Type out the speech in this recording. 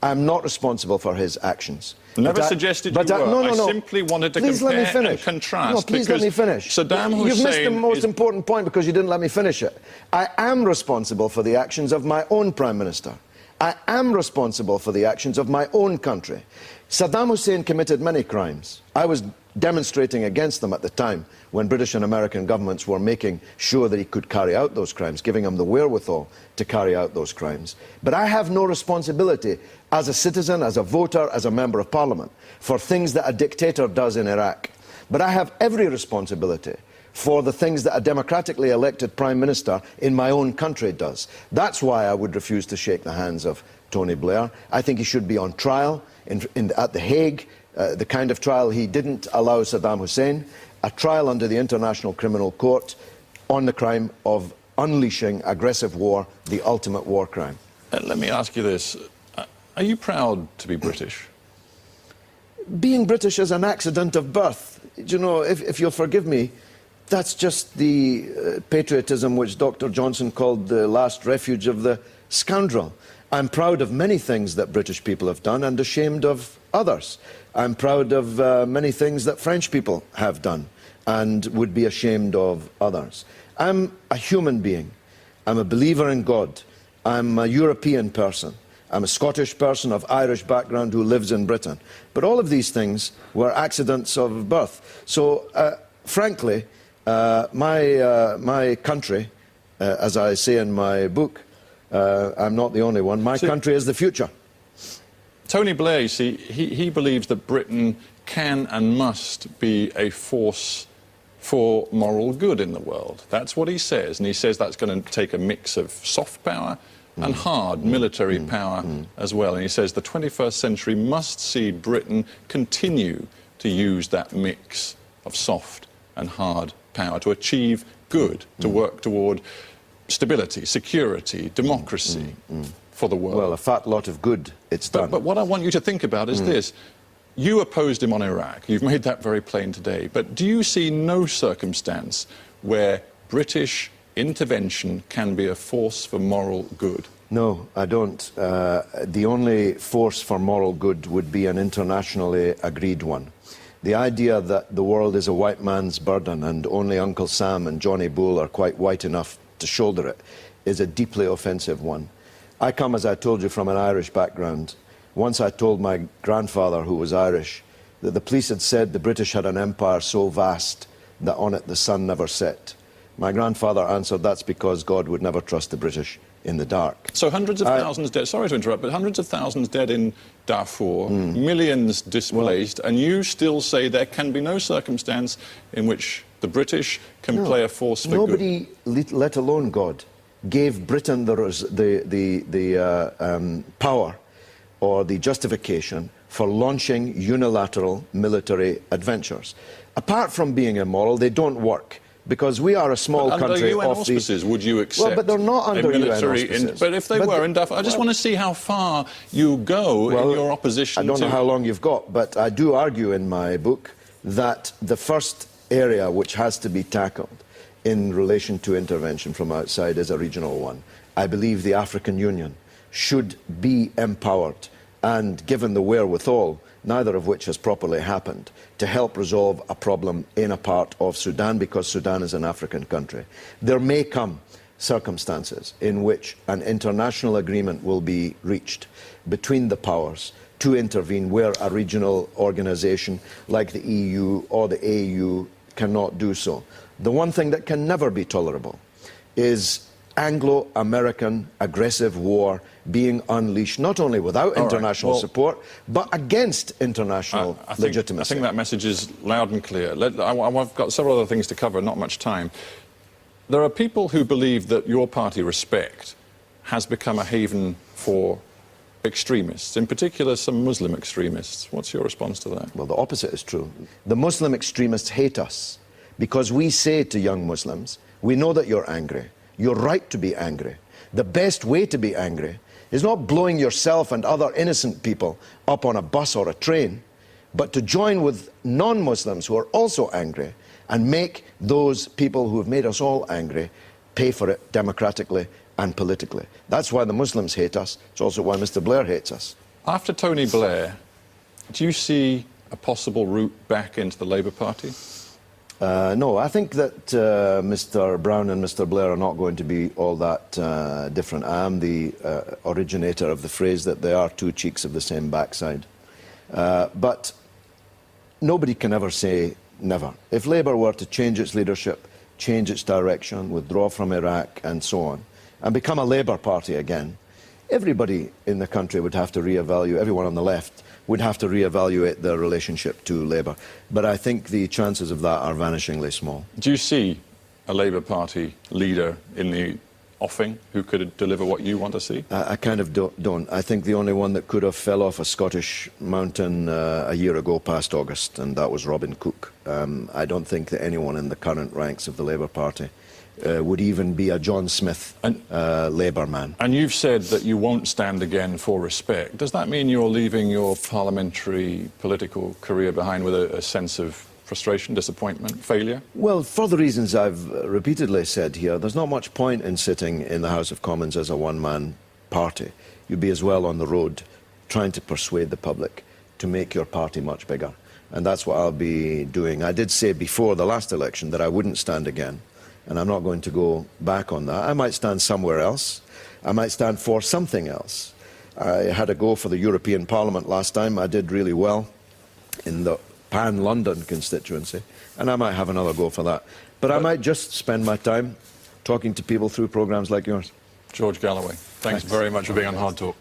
I'm not responsible for his actions. Never suggested you were. No. I simply wanted to compare and contrast. No, please let me finish. Saddam Hussein You've missed the most important point because you didn't let me finish it. I am responsible for the actions of my own Prime Minister. I am responsible for the actions of my own country. Saddam Hussein committed many crimes. I was demonstrating against them at the time when British and American governments were making sure that he could carry out those crimes, giving him the wherewithal to carry out those crimes. But I have no responsibility as a citizen, as a voter, as a member of parliament for things that a dictator does in Iraq. But I have every responsibility for the things that a democratically elected Prime Minister in my own country does. That's why I would refuse to shake the hands of Tony Blair. I think he should be on trial at The Hague, the kind of trial he didn't allow Saddam Hussein, a trial under the International Criminal Court on the crime of unleashing aggressive war, the ultimate war crime. Let me ask you this. Are you proud to be British? Being British is an accident of birth. You know, if you'll forgive me, that's just the patriotism which Dr. Johnson called the last refuge of the scoundrel. I'm proud of many things that British people have done and ashamed of others. I'm proud of many things that French people have done and would be ashamed of others. I'm a human being. I'm a believer in God. I'm a European person. I'm a Scottish person of Irish background who lives in Britain. But all of these things were accidents of birth. So, frankly, my country, as I say in my book, I'm not the only one, my country is the future. Tony Blair, you see, he believes that Britain can and must be a force for moral good in the world. That's what he says, and he says that's going to take a mix of soft power and hard military power as well. And he says the 21st century must see Britain continue to use that mix of soft and hard power to achieve good, to work toward stability, security, democracy for the world. Well, a fat lot of good it's done. But what I want you to think about is this. You opposed him on Iraq. You've made that very plain today. But do you see no circumstance where British intervention can be a force for moral good? No, I don't. The only force for moral good would be an internationally agreed one. The idea that the world is a white man's burden and only Uncle Sam and Johnny Bull are quite white enough to shoulder it is a deeply offensive one. I come, as I told you, from an Irish background. Once I told my grandfather, who was Irish, that the police had said the British had an empire so vast that on it the sun never set. My grandfather answered, that's because God would never trust the British in the dark. So hundreds of thousands dead, sorry to interrupt, but hundreds of thousands dead in Darfur, millions displaced, and you still say there can be no circumstance in which the British can play a force for good. Nobody, let alone God, gave Britain the power or the justification for launching unilateral military adventures. Apart from being immoral, they don't work. Because we are a small country UN off auspices, would you accept? Well, but they're not under UN auspices. But if they were in Darfur, I just want to see how far you go in your opposition. I don't know how long you've got, but I do argue in my book that the first area which has to be tackled in relation to intervention from outside is a regional one. I believe the African Union should be empowered and given the wherewithal, neither of which has properly happened, to help resolve a problem in a part of Sudan, because Sudan is an African country. There may come circumstances in which an international agreement will be reached between the powers to intervene where a regional organization like the EU or the AU cannot do so. The one thing that can never be tolerable is Anglo-American aggressive war being unleashed, not only without international support, but against international legitimacy. I think that message is loud and clear. I've got several other things to cover, not much time. There are people who believe that your party, Respect, has become a haven for extremists, in particular some Muslim extremists. What's your response to that? Well, the opposite is true. The Muslim extremists hate us because we say to young Muslims, we know that you're angry. You're right to be angry. The best way to be angry is not blowing yourself and other innocent people up on a bus or a train, but to join with non-Muslims who are also angry and make those people who have made us all angry pay for it democratically and politically. That's why the Muslims hate us. It's also why Mr. Blair hates us. After Tony Blair, do you see a possible route back into the Labour Party? No, I think that Mr. Brown and Mr. Blair are not going to be all that different. I am the originator of the phrase that they are two cheeks of the same backside. But nobody can ever say never. If Labour were to change its leadership, change its direction, withdraw from Iraq and so on, and become a Labour Party again, everybody in the country would have to reevaluate, everyone on the left would have to reevaluate their relationship to Labour. But I think the chances of that are vanishingly small. Do you see a Labour Party leader in the offing who could deliver what you want to see? I kind of don't. I think the only one that could have fell off a Scottish mountain a year ago past August, and that was Robin Cook. I don't think that anyone in the current ranks of the Labour Party would even be a John Smith Labour man. And you've said that you won't stand again for respect. Does that mean you're leaving your parliamentary political career behind with a sense of frustration, disappointment, failure? Well, for the reasons I've repeatedly said here, there's not much point in sitting in the House of Commons as a one-man party. You'd be as well on the road trying to persuade the public to make your party much bigger. And that's what I'll be doing. I did say before the last election that I wouldn't stand again. And I'm not going to go back on that. I might stand somewhere else. I might stand for something else. I had a go for the European Parliament last time. I did really well in the pan-London constituency, and I might have another go for that. But I might just spend my time talking to people through programmes like yours. George Galloway, thanks very much for being on Hard Talk.